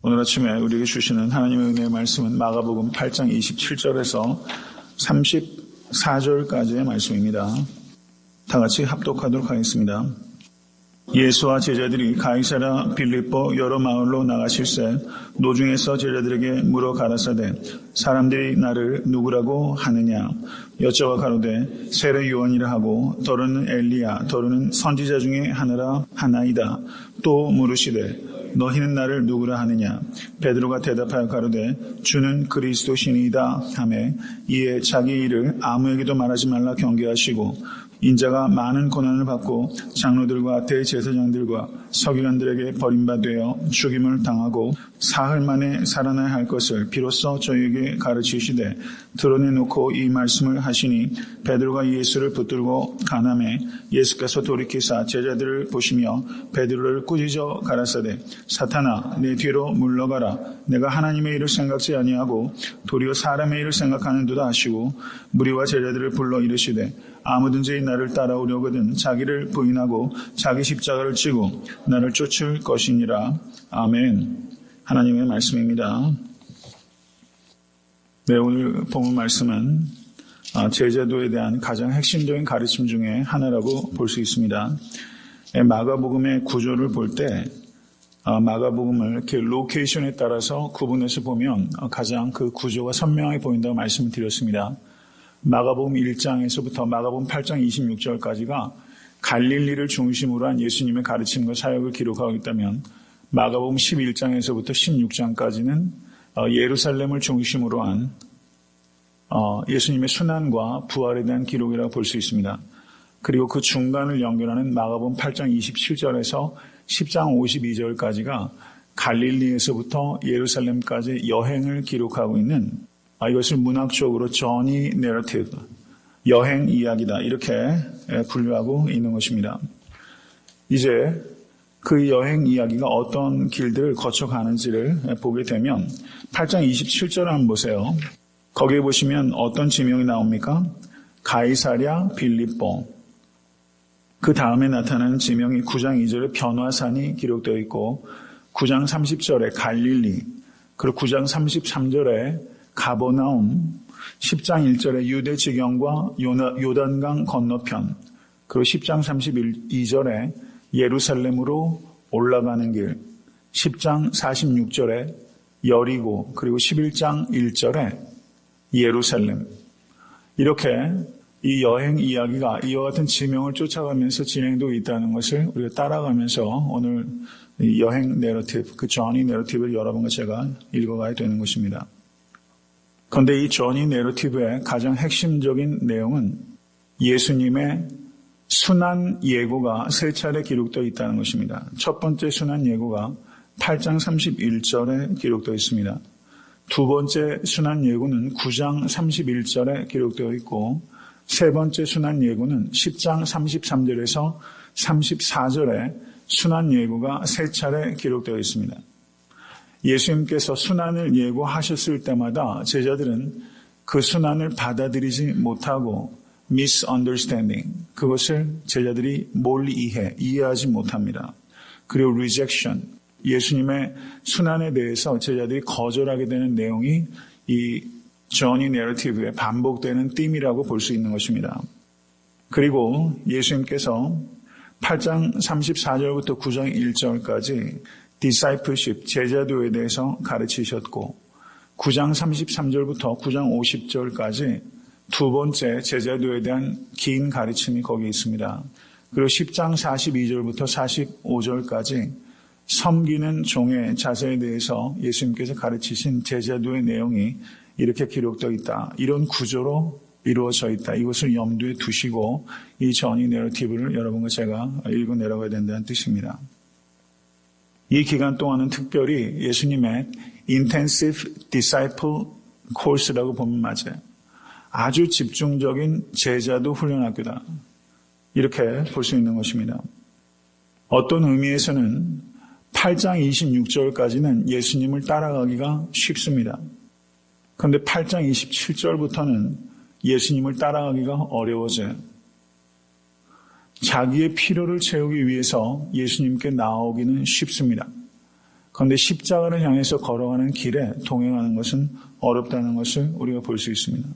오늘 아침에 우리에게 주시는 하나님의 은혜의 말씀은 마가복음 8장 27절에서 34절까지의 말씀입니다. 다 같이 합독하도록 하겠습니다. 예수와 제자들이 가이사랴 빌립보 여러 마을로 나가실새 노중에서 제자들에게 물어 가라사대 사람들이 나를 누구라고 하느냐 여쭤가 가로되 세례 요한이라 하고 더러는 엘리야 더러는 선지자 중에 하나이다. 또 물으시되 너희는 나를 누구라 하느냐 베드로가 대답하여 가로되 주는 그리스도시니이다 하매 이에 자기 일을 아무에게도 말하지 말라 경계하시고 인자가 많은 고난을 받고 장로들과 대제사장들과 서기관들에게 버림받되어 죽임을 당하고 사흘 만에 살아나야 할 것을 비로소 저희에게 가르치시되 드러내놓고 이 말씀을 하시니 베드로가 예수를 붙들고 가나매 예수께서 돌이키사 제자들을 보시며 베드로를 꾸짖어 가라사대 사탄아 내 뒤로 물러가라 내가 하나님의 일을 생각지 아니하고 도리어 사람의 일을 생각하는도다 하시고 무리와 제자들을 불러 이르시되 아무든지 나를 따라오려거든 자기를 부인하고 자기 십자가를 지고 나를 쫓을 것이니라. 아멘. 하나님의 말씀입니다. 네, 오늘 본문 말씀은 제자도에 대한 가장 핵심적인 가르침 중에 하나라고 볼 수 있습니다. 마가복음의 구조를 볼 때 마가복음을 이렇게 로케이션에 따라서 구분해서 보면 가장 그 구조가 선명하게 보인다고 말씀을 드렸습니다. 마가복음 1장에서부터 마가복음 8장 26절까지가 갈릴리를 중심으로 한 예수님의 가르침과 사역을 기록하고 있다면 마가복음 11장에서부터 16장까지는 예루살렘을 중심으로 한 예수님의 순환과 부활에 대한 기록이라고 볼 수 있습니다. 그리고 그 중간을 연결하는 마가복음 8장 27절에서 10장 52절까지가 갈릴리에서부터 예루살렘까지 여행을 기록하고 있는 이것을 문학적으로 저니 내러티브, 여행 이야기다 이렇게 분류하고 있는 것입니다. 이제 그 여행 이야기가 어떤 길들을 거쳐가는지를 보게 되면 8장 27절을 한번 보세요. 거기에 보시면 어떤 지명이 나옵니까? 가이사랴 빌립보. 그 다음에 나타나는 지명이 9장 2절에 변화산이 기록되어 있고 9장 30절에 갈릴리, 그리고 9장 33절에 가버나움, 10장 1절에 유대 지경과 요단강 건너편, 그리고 10장 32절에 예루살렘으로 올라가는 길, 10장 46절에 여리고, 그리고 11장 1절에 예루살렘. 이렇게 이 여행 이야기가 이와 같은 지명을 쫓아가면서 진행되고 있다는 것을 우리가 따라가면서 오늘 이 여행 내러티브, 그 저니 내러티브를 여러분과 제가 읽어가야 되는 것입니다. 그런데 이 저니 내러티브의 가장 핵심적인 내용은 예수님의 순환 예고가 세 차례 기록되어 있다는 것입니다. 첫 번째 순환 예고가 8장 31절에 기록되어 있습니다. 두 번째 순환 예고는 9장 31절에 기록되어 있고 세 번째 순환 예고는 10장 33절에서 34절에 순환 예고가 세 차례 기록되어 있습니다. 예수님께서 순환을 예고하셨을 때마다 제자들은 그 순환을 받아들이지 못하고 misunderstanding, 그것을 제자들이 몰리 이해하지 못합니다. 그리고 rejection, 예수님의 순환에 대해서 제자들이 거절하게 되는 내용이 이 저니 내러티브에 반복되는 띠이라고 볼 수 있는 것입니다. 그리고 예수님께서 8장 34절부터 9장 1절까지 discipleship, 제자도에 대해서 가르치셨고 9장 33절부터 9장 50절까지 두 번째 제자도에 대한 긴 가르침이 거기에 있습니다. 그리고 10장 42절부터 45절까지 섬기는 종의 자세에 대해서 예수님께서 가르치신 제자도의 내용이 이렇게 기록되어 있다. 이런 구조로 이루어져 있다. 이것을 염두에 두시고 이 저니 내러티브를 여러분과 제가 읽어 내려가야 된다는 뜻입니다. 이 기간 동안은 특별히 예수님의 Intensive Disciple Course라고 보면 맞아요. 아주 집중적인 제자도 훈련학교다. 이렇게 볼 수 있는 것입니다. 어떤 의미에서는 8장 26절까지는 예수님을 따라가기가 쉽습니다. 그런데 8장 27절부터는 예수님을 따라가기가 어려워져요. 자기의 필요를 채우기 위해서 예수님께 나오기는 쉽습니다. 그런데 십자가를 향해서 걸어가는 길에 동행하는 것은 어렵다는 것을 우리가 볼 수 있습니다.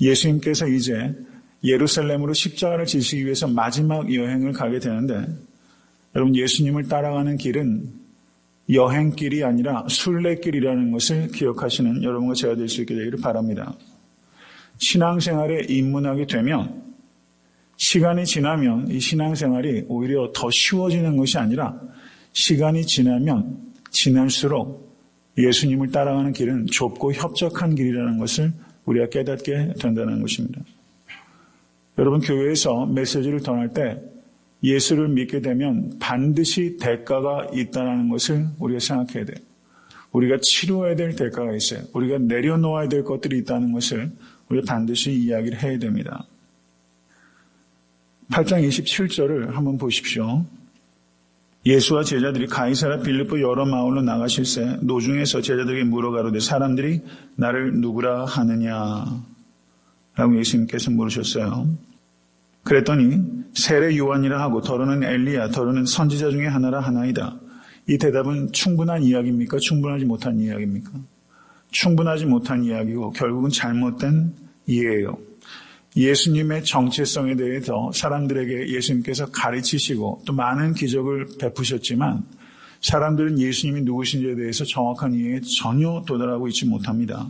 예수님께서 이제 예루살렘으로 십자가를 지시기 위해서 마지막 여행을 가게 되는데, 여러분, 예수님을 따라가는 길은 여행길이 아니라 순례길이라는 것을 기억하시는 여러분과 제가 될 수 있게 되기를 바랍니다. 신앙생활에 입문하게 되면 시간이 지나면 이 신앙생활이 오히려 더 쉬워지는 것이 아니라 시간이 지나면 지날수록 예수님을 따라가는 길은 좁고 협착한 길이라는 것을 우리가 깨닫게 된다는 것입니다. 여러분, 교회에서 메시지를 전할 때 예수를 믿게 되면 반드시 대가가 있다는 것을 우리가 생각해야 돼요. 우리가 치료해야 될 대가가 있어요. 우리가 내려놓아야 될 것들이 있다는 것을 우리가 반드시 이야기를 해야 됩니다. 8장 27절을 한번 보십시오. 예수와 제자들이 가이사랴 빌립보 여러 마을로 나가실새 노중에서 제자들에게 물어가로되 사람들이 나를 누구라 하느냐 라고 예수님께서 물으셨어요. 그랬더니 세례 요한이라 하고 더러는 엘리야 더러는 선지자 중에 하나라 하나이다. 이 대답은 충분한 이야기입니까? 충분하지 못한 이야기입니까? 충분하지 못한 이야기고 결국은 잘못된 이해예요. 예수님의 정체성에 대해서 사람들에게 예수님께서 가르치시고 또 많은 기적을 베푸셨지만 사람들은 예수님이 누구신지에 대해서 정확한 이해에 전혀 도달하고 있지 못합니다.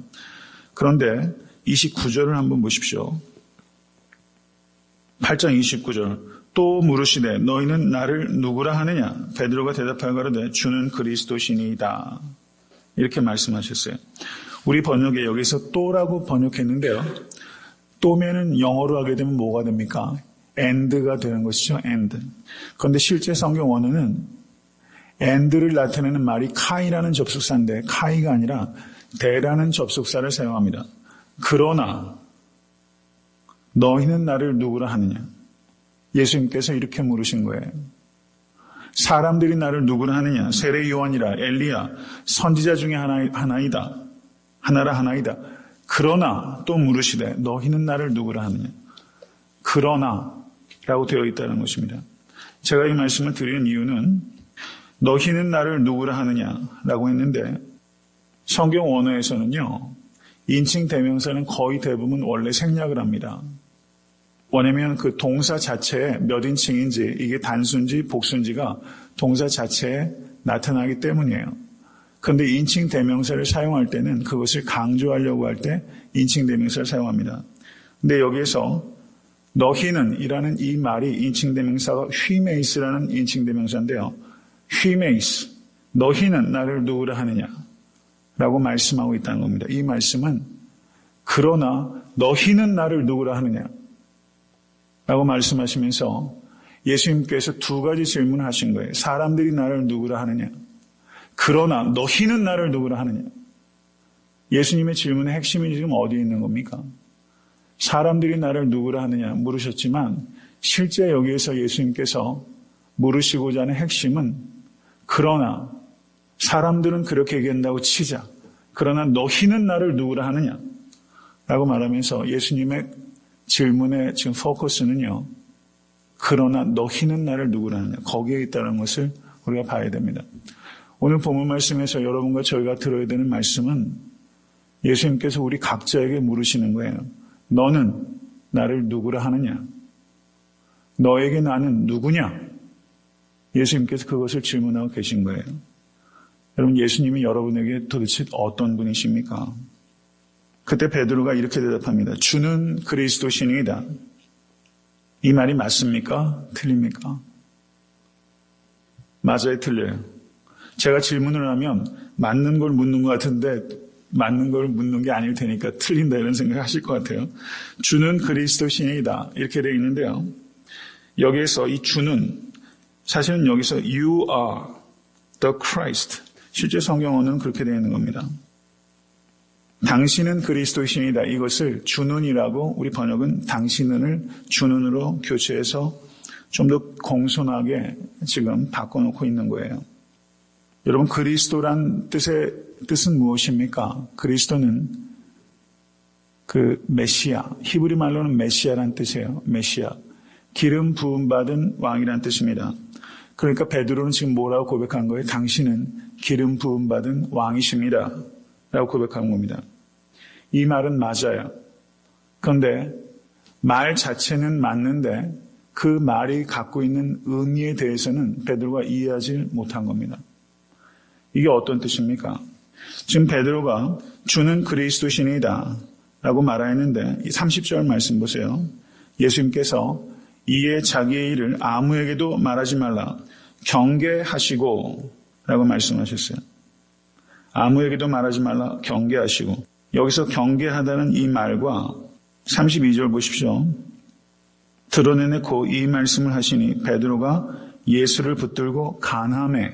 그런데 29절을 한번 보십시오. 8장 29절 또 물으시되 너희는 나를 누구라 하느냐? 베드로가 대답하여 가로되 주는 그리스도시니이다. 이렇게 말씀하셨어요. 우리 번역에 여기서 또라고 번역했는데요. 또면은 영어로 하게 되면 뭐가 됩니까? and가 되는 것이죠. and. 그런데 실제 성경 원어는 and를 나타내는 말이 카이라는 접속사인데 카이가 아니라 대라는 접속사를 사용합니다. 그러나 너희는 나를 누구라 하느냐? 예수님께서 이렇게 물으신 거예요. 사람들이 나를 누구라 하느냐? 세례 요한이라 엘리야 선지자 중에 하나이다. 하나라 하나이다. 그러나 또 물으시되 너희는 나를 누구라 하느냐? 그러나라고 되어 있다는 것입니다. 제가 이 말씀을 드리는 이유는 너희는 나를 누구라 하느냐라고 했는데 성경 원어에서는요. 인칭 대명사는 거의 대부분 원래 생략을 합니다. 왜냐하면 그 동사 자체에 몇 인칭인지 이게 단수인지 복수인지가 동사 자체에 나타나기 때문이에요. 그런데 인칭 대명사를 사용할 때는 그것을 강조하려고 할 때 인칭 대명사를 사용합니다. 근데 여기에서 너희는 이라는 이 말이 인칭 대명사가 휘메이스라는 인칭 대명사인데요. 휘메이스, 너희는 나를 누구라 하느냐 라고 말씀하고 있다는 겁니다. 이 말씀은 그러나 너희는 나를 누구라 하느냐 라고 말씀하시면서 예수님께서 두 가지 질문을 하신 거예요. 사람들이 나를 누구라 하느냐? 그러나 너희는 나를 누구라 하느냐? 예수님의 질문의 핵심이 지금 어디에 있는 겁니까? 사람들이 나를 누구라 하느냐 물으셨지만 실제 여기에서 예수님께서 물으시고자 하는 핵심은 그러나 사람들은 그렇게 얘기한다고 치자. 그러나 너희는 나를 누구라 하느냐? 라고 말하면서 예수님의 질문의 지금 포커스는요. 그러나 너희는 나를 누구라 하느냐? 거기에 있다는 것을 우리가 봐야 됩니다. 오늘 본문 말씀에서 여러분과 저희가 들어야 되는 말씀은 예수님께서 우리 각자에게 물으시는 거예요. 너는 나를 누구라 하느냐? 너에게 나는 누구냐? 예수님께서 그것을 질문하고 계신 거예요. 여러분, 예수님이 여러분에게 도대체 어떤 분이십니까? 그때 베드로가 이렇게 대답합니다. 주는 그리스도시니이다. 이 말이 맞습니까? 틀립니까? 맞아요, 틀려요. 제가 질문을 하면 맞는 걸 묻는 것 같은데 맞는 걸 묻는 게 아닐 테니까 틀린다 이런 생각을 하실 것 같아요. 주는 그리스도시니이다. 이렇게 되어 있는데요. 여기에서 이 주는 사실은 여기서 You are the Christ. 실제 성경어는 그렇게 되어 있는 겁니다. 당신은 그리스도이시니다. 이것을 주는이라고 우리 번역은 당신은을 주는으로 교체해서 좀 더 공손하게 지금 바꿔놓고 있는 거예요. 여러분, 그리스도란 뜻은 무엇입니까? 그리스도는 그 메시아, 히브리 말로는 메시아란 뜻이에요. 메시아. 기름 부음 받은 왕이란 뜻입니다. 그러니까 베드로는 지금 뭐라고 고백한 거예요? 당신은 기름 부음 받은 왕이십니다. 라고 고백한 겁니다. 이 말은 맞아요. 그런데 말 자체는 맞는데 그 말이 갖고 있는 의미에 대해서는 베드로가 이해하지 못한 겁니다. 이게 어떤 뜻입니까? 지금 베드로가 주는 그리스도시니이다 라고 말하였는데 30절 말씀 보세요. 예수님께서 이에 자기의 일을 아무에게도 말하지 말라 경계하시고 라고 말씀하셨어요. 아무에게도 말하지 말라 경계하시고, 여기서 경계하다는 이 말과 32절 보십시오. 드러내놓고 이 말씀을 하시니 베드로가 예수를 붙들고 간함에,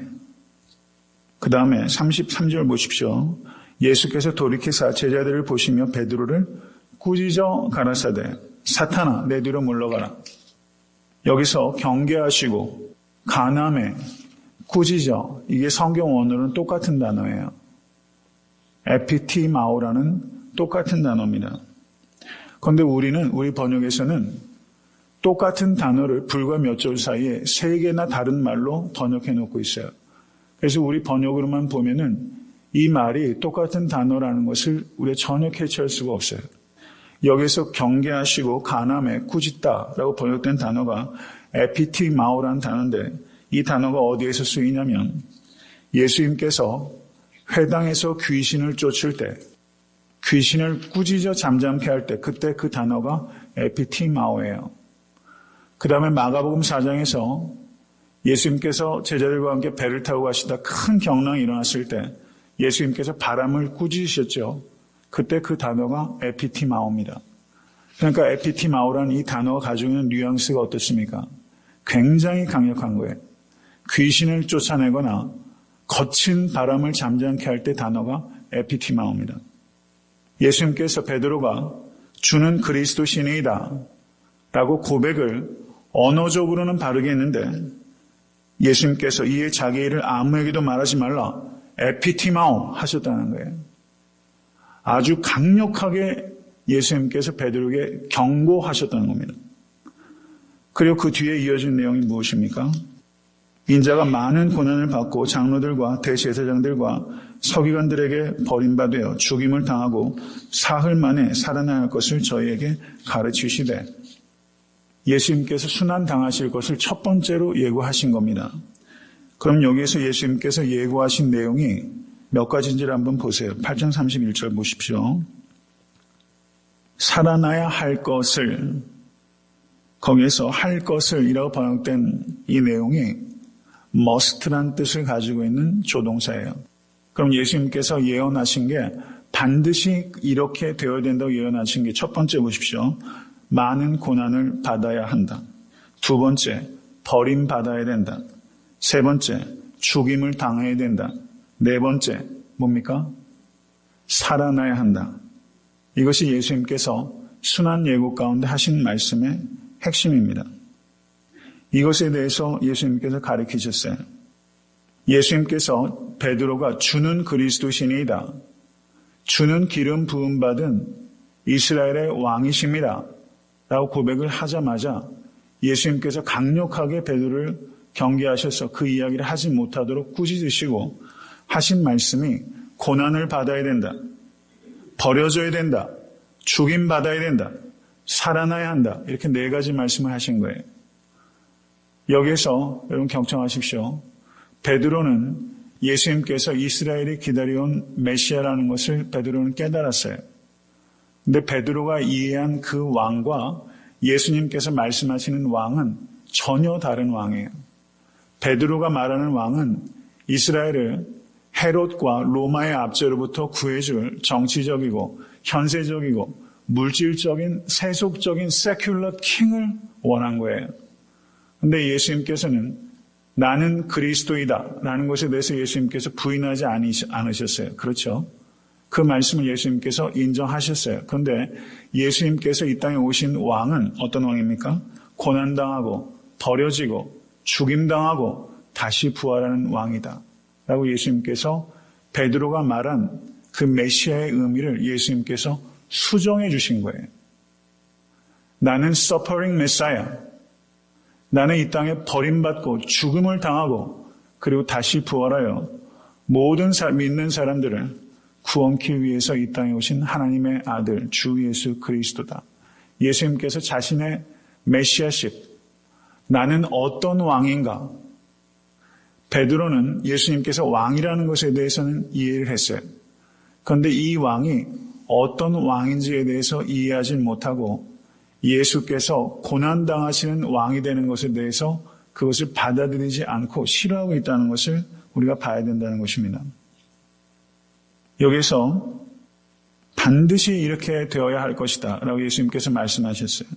그 다음에 33절 보십시오. 예수께서 돌이키사 제자들을 보시며 베드로를 꾸짖어 가라사대 사탄아 내 뒤로 물러가라. 여기서 경계하시고 간함에 꾸짖어, 이게 성경 원어로는 똑같은 단어예요. 에피티마오라는 똑같은 단어입니다. 그런데 우리 번역에서는 똑같은 단어를 불과 몇 절 사이에 세 개나 다른 말로 번역해 놓고 있어요. 그래서 우리 번역으로만 보면은 이 말이 똑같은 단어라는 것을 우리가 전혀 캐치할 수가 없어요. 여기서 경계하시고 간함에 꾸짖다라고 번역된 단어가 에피티마오라는 단어인데, 이 단어가 어디에서 쓰이냐면 예수님께서 회당에서 귀신을 쫓을 때, 귀신을 꾸짖어 잠잠케 할 때, 그때 그 단어가 에피티마오예요. 그 다음에 마가복음 4장에서 예수님께서 제자들과 함께 배를 타고 가시다 큰 경랑이 일어났을 때 예수님께서 바람을 꾸짖으셨죠. 그때 그 단어가 에피티마오입니다. 그러니까 에피티마오라는 이 단어가 가지고 있는 뉘앙스가 어떻습니까? 굉장히 강력한 거예요. 귀신을 쫓아내거나 거친 바람을 잠잠케 할 때 단어가 에피티마오입니다. 예수님께서 베드로가 주는 그리스도시니이다 라고 고백을 언어적으로는 바르게 했는데, 예수님께서 이에 자기 일을 아무에게도 말하지 말라 에피티마오 하셨다는 거예요. 아주 강력하게 예수님께서 베드로에게 경고하셨다는 겁니다. 그리고 그 뒤에 이어진 내용이 무엇입니까? 인자가 많은 고난을 받고 장로들과 대제사장들과 서기관들에게 버림받아 죽임을 당하고 사흘 만에 살아나야 할 것을 저희에게 가르치시되, 예수님께서 순환당하실 것을 첫 번째로 예고하신 겁니다. 그럼 여기에서 예수님께서 예고하신 내용이 몇 가지인지를 한번 보세요. 8장 31절 보십시오. 살아나야 할 것을, 거기에서 할 것을 이라고 번역된 이 내용이 must란 뜻을 가지고 있는 조동사예요. 그럼 예수님께서 예언하신 게 반드시 이렇게 되어야 된다고 예언하신 게 첫 번째 보십시오. 많은 고난을 받아야 한다. 두 번째, 버림받아야 된다. 세 번째, 죽임을 당해야 된다. 네 번째, 뭡니까? 살아나야 한다. 이것이 예수님께서 순환 예고 가운데 하신 말씀의 핵심입니다. 이것에 대해서 예수님께서 가르치셨어요. 예수님께서 베드로가 주는 그리스도시니이다, 주는 기름 부음 받은 이스라엘의 왕이십니다 라고 고백을 하자마자 예수님께서 강력하게 베드로를 경계하셔서 그 이야기를 하지 못하도록 꾸짖으시고 하신 말씀이 고난을 받아야 된다, 버려져야 된다, 죽임받아야 된다, 살아나야 한다, 이렇게 네 가지 말씀을 하신 거예요. 여기에서 여러분 경청하십시오. 베드로는 예수님께서 이스라엘이 기다려온 메시아라는 것을 베드로는 깨달았어요. 근데 베드로가 이해한 그 왕과 예수님께서 말씀하시는 왕은 전혀 다른 왕이에요. 베드로가 말하는 왕은 이스라엘을 헤롯과 로마의 압제로부터 구해줄 정치적이고 현세적이고 물질적인 세속적인 세큘러 킹을 원한 거예요. 근데 예수님께서는 나는 그리스도이다 라는 것에 대해서 예수님께서 부인하지 않으셨어요. 그렇죠? 그 말씀을 예수님께서 인정하셨어요. 그런데 예수님께서 이 땅에 오신 왕은 어떤 왕입니까? 고난당하고 버려지고 죽임당하고 다시 부활하는 왕이다 라고 예수님께서 베드로가 말한 그 메시아의 의미를 예수님께서 수정해 주신 거예요. 나는 suffering Messiah, 나는 이 땅에 버림받고 죽음을 당하고 그리고 다시 부활하여 모든 믿는 사람들을 구원케 위해서 이 땅에 오신 하나님의 아들 주 예수 그리스도다. 예수님께서 자신의 메시아십, 나는 어떤 왕인가? 베드로는 예수님께서 왕이라는 것에 대해서는 이해를 했어요. 그런데 이 왕이 어떤 왕인지에 대해서 이해하지 못하고 예수께서 고난당하시는 왕이 되는 것에 대해서 그것을 받아들이지 않고 싫어하고 있다는 것을 우리가 봐야 된다는 것입니다. 여기서 반드시 이렇게 되어야 할 것이다 라고 예수님께서 말씀하셨어요.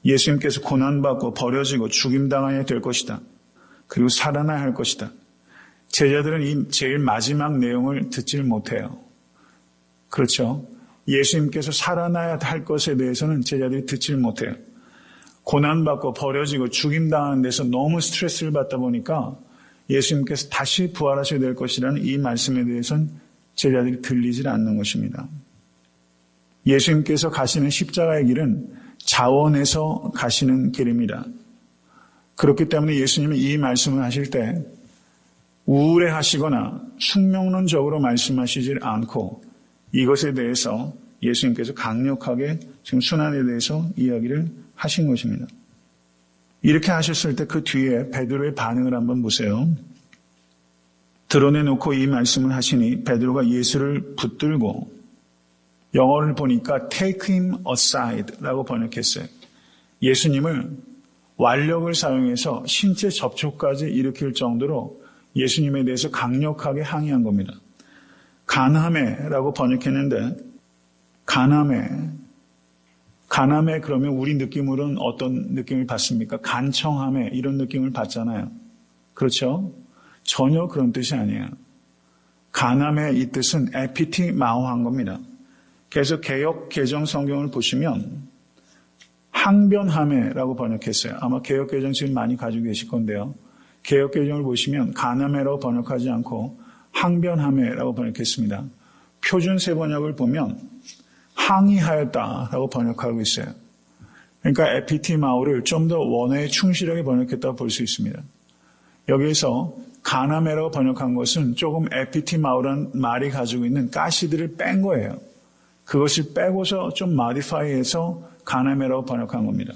예수님께서 고난받고 버려지고 죽임당하게 될 것이다. 그리고 살아나야 할 것이다. 제자들은 이 제일 마지막 내용을 듣질 못해요. 그렇죠? 예수님께서 살아나야 할 것에 대해서는 제자들이 듣질 못해요. 고난받고 버려지고 죽임당하는 데서 너무 스트레스를 받다 보니까 예수님께서 다시 부활하셔야 될 것이라는 이 말씀에 대해서는 제자들이 들리질 않는 것입니다. 예수님께서 가시는 십자가의 길은 자원에서 가시는 길입니다. 그렇기 때문에 예수님은 이 말씀을 하실 때 우울해하시거나 숙명론적으로 말씀하시질 않고 이것에 대해서 예수님께서 강력하게 지금 순환에 대해서 이야기를 하신 것입니다. 이렇게 하셨을 때 그 뒤에 베드로의 반응을 한번 보세요. 드러내놓고 이 말씀을 하시니 베드로가 예수를 붙들고, 영어를 보니까 take him aside 라고 번역했어요. 예수님을 완력을 사용해서 신체 접촉까지 일으킬 정도로 예수님에 대해서 강력하게 항의한 겁니다. 간함해라고 번역했는데 간함해 그러면 우리 느낌으로는 어떤 느낌을 받습니까? 간청함해 이런 느낌을 받잖아요. 그렇죠? 전혀 그런 뜻이 아니에요. 간함해 이 뜻은 에피티마오한 겁니다. 그래서 개역 개정 성경을 보시면 항변함해라고 번역했어요. 아마 개역 개정 지금 많이 가지고 계실 건데요. 개역 개정을 보시면 간함해라고 번역하지 않고 항변함해라고 번역했습니다. 표준 세번역을 보면 항의하였다라고 번역하고 있어요. 그러니까 에피티마오를 좀 더 원어에 충실하게 번역했다고 볼 수 있습니다. 여기에서 가나메라고 번역한 것은 조금 에피티마오라는 말이 가지고 있는 가시들을 뺀 거예요. 그것을 빼고서 좀 마디파이해서 가나메라고 번역한 겁니다.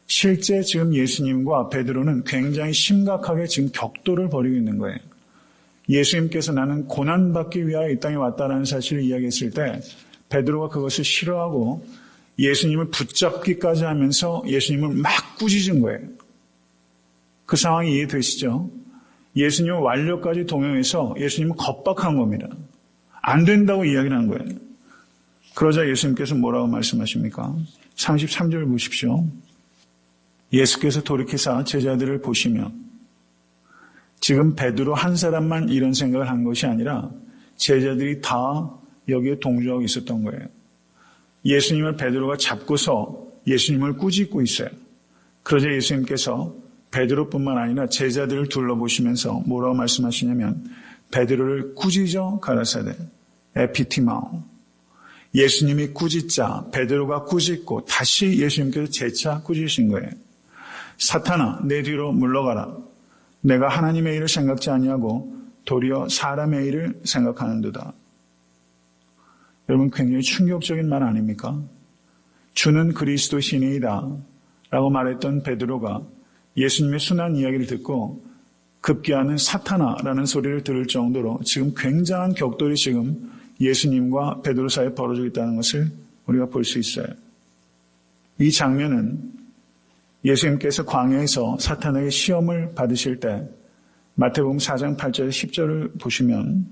실제 지금 예수님과 베드로는 굉장히 심각하게 지금 격돌을 벌이고 있는 거예요. 예수님께서 나는 고난받기 위하여 이 땅에 왔다는 사실을 이야기했을 때 베드로가 그것을 싫어하고 예수님을 붙잡기까지 하면서 예수님을 막 꾸짖은 거예요. 그 상황이 이해되시죠? 예수님을 완료까지 동용해서 예수님을 겁박한 겁니다. 안 된다고 이야기를 한 거예요. 그러자 예수님께서 뭐라고 말씀하십니까? 33절 보십시오. 예수께서 돌이키사 제자들을 보시며, 지금 베드로 한 사람만 이런 생각을 한 것이 아니라 제자들이 다 여기에 동조하고 있었던 거예요. 예수님을 베드로가 잡고서 예수님을 꾸짖고 있어요. 그러자 예수님께서 베드로뿐만 아니라 제자들을 둘러보시면서 뭐라고 말씀하시냐면 베드로를 꾸짖어 가라사대 에피티마오. 예수님이 꾸짖자 베드로가 꾸짖고 다시 예수님께서 재차 꾸짖으신 거예요. 사탄아 내 뒤로 물러가라. 내가 하나님의 일을 생각지 아니하고 도리어 사람의 일을 생각하는도다. 여러분 굉장히 충격적인 말 아닙니까? 주는 그리스도시니이다 라고 말했던 베드로가 예수님의 순한 이야기를 듣고 급기야는 사탄아라는 소리를 들을 정도로 지금 굉장한 격돌이 지금 예수님과 베드로 사이에 벌어지고 있다는 것을 우리가 볼 수 있어요. 이 장면은 예수님께서 광야에서 사탄에게 시험을 받으실 때 마태복음 4장 8절 10절을 보시면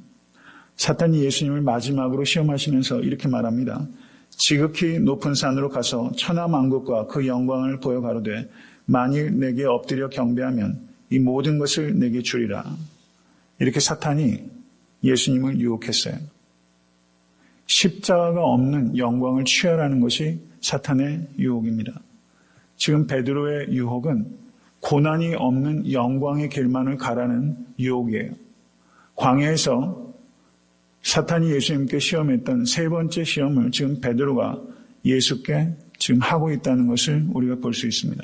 사탄이 예수님을 마지막으로 시험하시면서 이렇게 말합니다. 지극히 높은 산으로 가서 천하만국과 그 영광을 보여 가로되 만일 내게 엎드려 경배하면 이 모든 것을 내게 주리라. 이렇게 사탄이 예수님을 유혹했어요. 십자가가 없는 영광을 취하라는 것이 사탄의 유혹입니다. 지금 베드로의 유혹은 고난이 없는 영광의 길만을 가라는 유혹이에요. 광야에서 사탄이 예수님께 시험했던 세 번째 시험을 지금 베드로가 예수께 지금 하고 있다는 것을 우리가 볼 수 있습니다.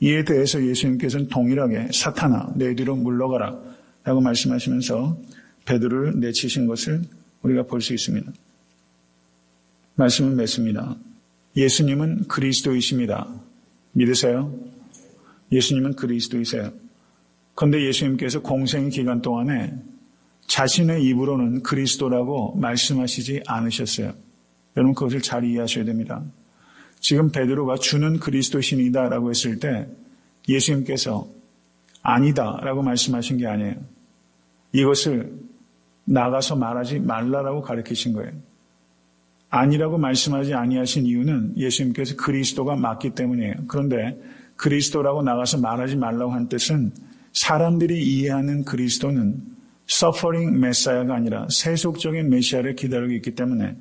이에 대해서 예수님께서는 동일하게 사탄아 내 뒤로 물러가라 라고 말씀하시면서 베드로를 내치신 것을 우리가 볼 수 있습니다. 말씀은 맺습니다. 예수님은 그리스도이십니다. 믿으세요? 예수님은 그리스도이세요. 그런데 예수님께서 공생 기간 동안에 자신의 입으로는 그리스도라고 말씀하시지 않으셨어요. 여러분 그것을 잘 이해하셔야 됩니다. 지금 베드로가 주는 그리스도신이다 라고 했을 때 예수님께서 아니다 라고 말씀하신 게 아니에요. 이것을 나가서 말하지 말라라고 가르치신 거예요. 아니라고 말씀하지 아니하신 이유는 예수님께서 그리스도가 맞기 때문이에요. 그런데 그리스도라고 나가서 말하지 말라고 한 뜻은 사람들이 이해하는 그리스도는 서퍼링 메시아가 아니라 세속적인 메시아를 기다리고 있기 때문에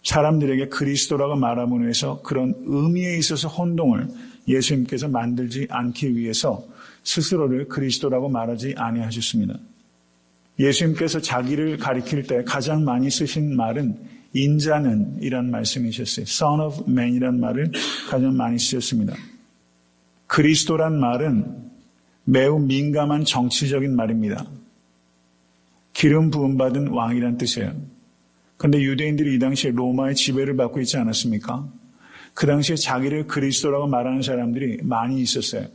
사람들에게 그리스도라고 말함으로 해서 그런 의미에 있어서 혼동을 예수님께서 만들지 않기 위해서 스스로를 그리스도라고 말하지 아니하셨습니다. 예수님께서 자기를 가리킬 때 가장 많이 쓰신 말은 인자는 이란 말씀이셨어요. Son of Man이란 말을 가장 많이 쓰셨습니다. 그리스도란 말은 매우 민감한 정치적인 말입니다. 기름 부음 받은 왕이란 뜻이에요. 그런데 유대인들이 이 당시에 로마의 지배를 받고 있지 않았습니까? 그 당시에 자기를 그리스도라고 말하는 사람들이 많이 있었어요.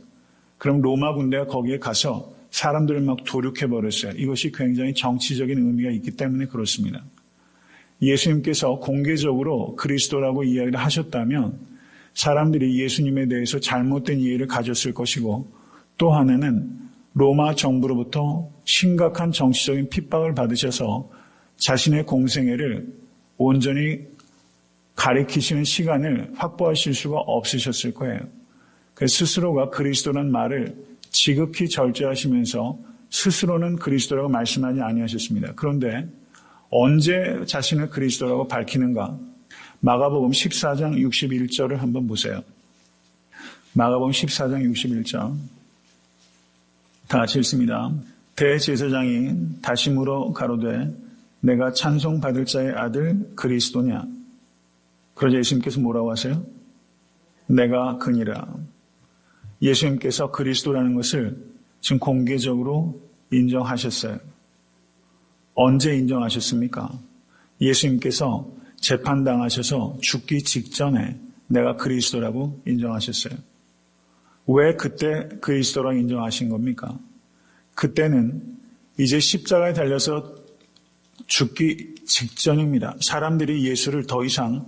그럼 로마 군대가 거기에 가서 사람들을 막 도륙해버렸어요. 이것이 굉장히 정치적인 의미가 있기 때문에 그렇습니다. 예수님께서 공개적으로 그리스도라고 이야기를 하셨다면 사람들이 예수님에 대해서 잘못된 이해를 가졌을 것이고 또 하나는 로마 정부로부터 심각한 정치적인 핍박을 받으셔서 자신의 공생애를 온전히 가리키시는 시간을 확보하실 수가 없으셨을 거예요. 그래서 스스로가 그리스도라는 말을 지극히 절제하시면서 스스로는 그리스도라고 말씀하지 아니하셨습니다. 그런데 언제 자신을 그리스도라고 밝히는가? 마가복음 14장 61절을 한번 보세요. 마가복음 14장 61절 다 같이 읽습니다. 대제사장이 다시 물어 가로되 내가 찬송받을 자의 아들 그리스도냐? 그러자 예수님께서 뭐라고 하세요? 내가 그니라. 예수님께서 그리스도라는 것을 지금 공개적으로 인정하셨어요. 언제 인정하셨습니까? 예수님께서 재판당하셔서 죽기 직전에 내가 그리스도라고 인정하셨어요. 왜 그때 그리스도라고 인정하신 겁니까? 그때는 이제 십자가에 달려서 죽기 직전입니다. 사람들이 예수를 더 이상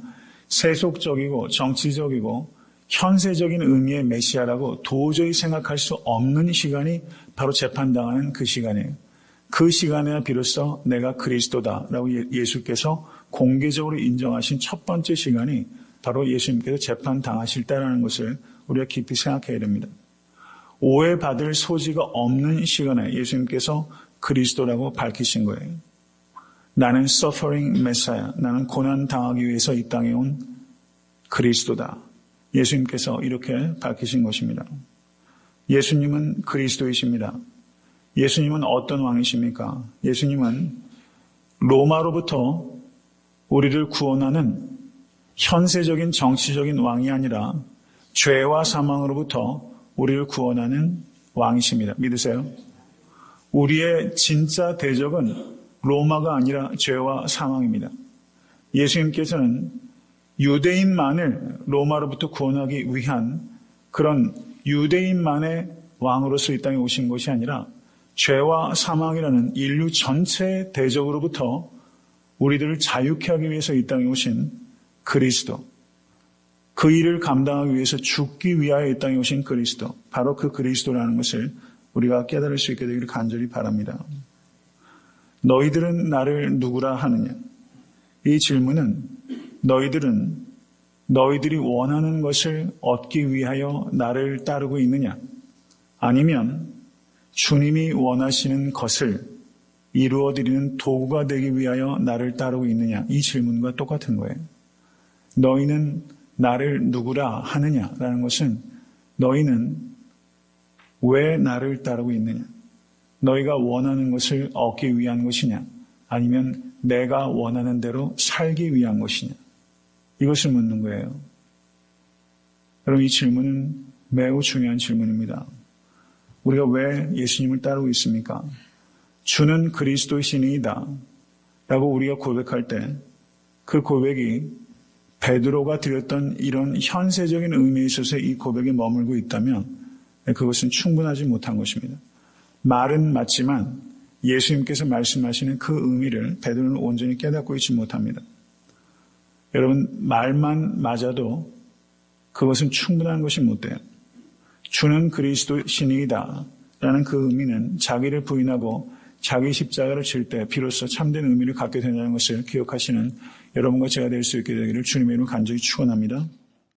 세속적이고 정치적이고 현세적인 의미의 메시아라고 도저히 생각할 수 없는 시간이 바로 재판당하는 그 시간이에요. 그 시간에 비로소 내가 그리스도다라고 예수께서 공개적으로 인정하신 첫 번째 시간이 바로 예수님께서 재판당하실 때라는 것을 우리가 깊이 생각해야 됩니다. 오해받을 소지가 없는 시간에 예수님께서 그리스도라고 밝히신 거예요. 나는 suffering Messiah, 나는 고난 당하기 위해서 이 땅에 온 그리스도다. 예수님께서 이렇게 밝히신 것입니다. 예수님은 그리스도이십니다. 예수님은 어떤 왕이십니까? 예수님은 로마로부터 우리를 구원하는 현세적인 정치적인 왕이 아니라 죄와 사망으로부터 우리를 구원하는 왕이십니다. 믿으세요? 우리의 진짜 대적은 로마가 아니라 죄와 사망입니다. 예수님께서는 유대인만을 로마로부터 구원하기 위한 그런 유대인만의 왕으로서 이 땅에 오신 것이 아니라 죄와 사망이라는 인류 전체의 대적으로부터 우리들을 자유케 하기 위해서 이 땅에 오신 그리스도, 그 일을 감당하기 위해서 죽기 위하여 이 땅에 오신 그리스도, 바로 그 그리스도라는 것을 우리가 깨달을 수 있게 되기를 간절히 바랍니다. 너희들은 나를 누구라 하느냐? 이 질문은 너희들이 원하는 것을 얻기 위하여 나를 따르고 있느냐? 아니면 주님이 원하시는 것을 이루어드리는 도구가 되기 위하여 나를 따르고 있느냐? 이 질문과 똑같은 거예요. 너희는 나를 누구라 하느냐라는 것은 너희는 왜 나를 따르고 있느냐? 너희가 원하는 것을 얻기 위한 것이냐? 아니면 내가 원하는 대로 살기 위한 것이냐? 이것을 묻는 거예요. 여러분, 이 질문은 매우 중요한 질문입니다. 우리가 왜 예수님을 따르고 있습니까? 주는 그리스도이시니이다 라고 우리가 고백할 때 그 고백이 베드로가 드렸던 이런 현세적인 의미에 있어서 이 고백에 머물고 있다면 그것은 충분하지 못한 것입니다. 말은 맞지만 예수님께서 말씀하시는 그 의미를 베드로는 온전히 깨닫고 있지 못합니다. 여러분, 말만 맞아도 그것은 충분한 것이 못 돼요. 주는 그리스도신이다 라는 그 의미는 자기를 부인하고 자기 십자가를 질 때 비로소 참된 의미를 갖게 된다는 것을 기억하시는 여러분과 제가 될 수 있게 되기를 주님의 이름으로 간절히 축원합니다.